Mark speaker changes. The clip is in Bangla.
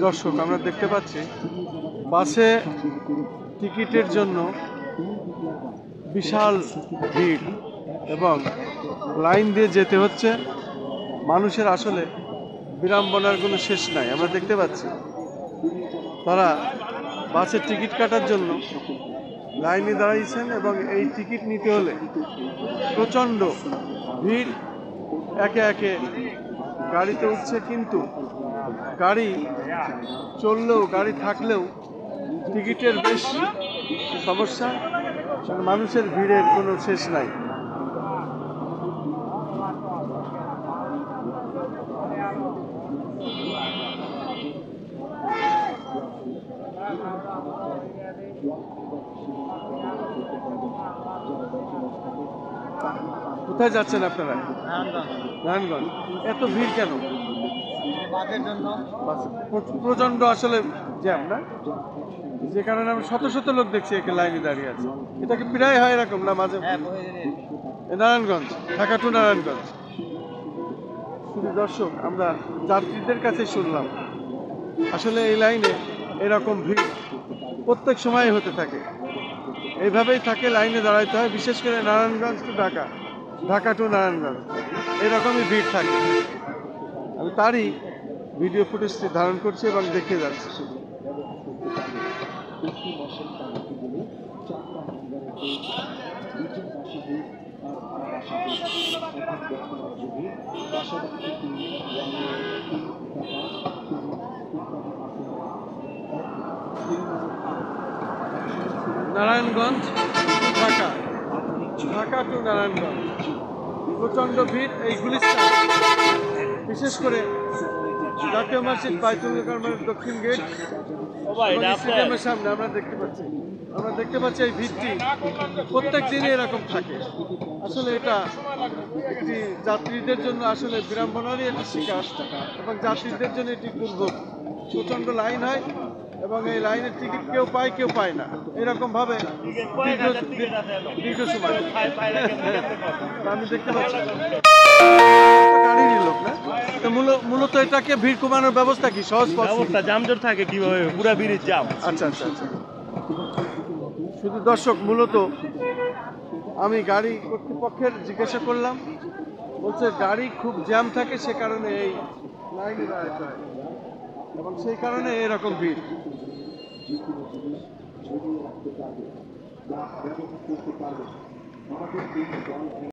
Speaker 1: দর্শক, আমরা দেখতে পাচ্ছি বাসে টিকিটের জন্য বিশাল ভিড় এবং লাইন দিয়ে যেতে হচ্ছে। মানুষের আসলে বিড়ম্বনার কোনো শেষ নাই। আমরা দেখতে পাচ্ছি তারা বাসের টিকিট কাটার জন্য লাইনে দাঁড়িয়েছেন এবং এই টিকিট নিতে হলে প্রচণ্ড ভিড়। একে একে গাড়িতে উঠছে, কিন্তু গাড়ি চললেও গাড়ি থাকলেও টিকিটের বেশ সমস্যা। মানুষের ভিড়ের কোনো শেষ নাই। কোথায় যাচ্ছেন আপনারা? নারায়ণগঞ্জ। এত ভিড় কেন? প্রচন্ড আসলে জ্যাম না, যে কারণে আমি শত শত লোক দেখছি একে লাইনে দাঁড়িয়ে আছে। এটা কি প্রায় হয় এরকম না মাঝে? নারায়ণগঞ্জ, ঢাকা টু নারায়ণগঞ্জ। শুধু দর্শক, আমরা যাত্রীদের কাছে শুনলাম আসলে এই লাইনে এরকম ভিড় প্রত্যেক সময় হতে থাকে। এইভাবেই থাকে, লাইনে দাঁড়াইতে হয়। বিশেষ করে নারায়ণগঞ্জ টু ঢাকা, ঢাকা টু নারায়ণগঞ্জ এরকমই ভিড় থাকে। আমি তারই ভিডিও ফুটেজটি ধারণ করছি এবং দেখে যাচ্ছি। নারায়ণগঞ্জ ঢাকা, ঢাকা টু নারায়ণগঞ্জ প্রচণ্ড ভিড়। এই গুলিস্তান, বিশেষ করে জাতীয় মসজিদ বাইতুল মোকাররমের দক্ষিণ গেট স্টেডিয়ামের সামনে আমরা দেখতে পাচ্ছি এই ভিড়টি প্রত্যেক দিনই এরকম থাকে। আসলে এটা একটি যাত্রীদের জন্য আসলে বিড়ম্বনারই একটি শিকার এবং যাত্রীদের জন্য এটি দুর্ভোগ। প্রচণ্ড লাইন হয় এবং এই লাইনের টিকিট কেউ পায় কেউ পায় না, এরকম ভাবে দীর্ঘ সময় আমি দেখতে পাচ্ছি। গাড়িরই লোক না, মূলত এটাকে ভিড় কমানোর ব্যবস্থা কি? সহজ ব্যবস্থা,
Speaker 2: জামজট থাকে কিভাবে পুরা ব্রিজ জাম।
Speaker 1: আচ্ছা আচ্ছা আচ্ছা। শুধু দর্শক, মূলত আমি গাড়ি কর্তৃপক্ষের জিজ্ঞাসা করলাম, বলছে গাড়ি খুব জ্যাম থাকে, সে কারণে এই লাইনে দাঁড়াতে হয় এবং সেই কারণে এরকম ভিড়।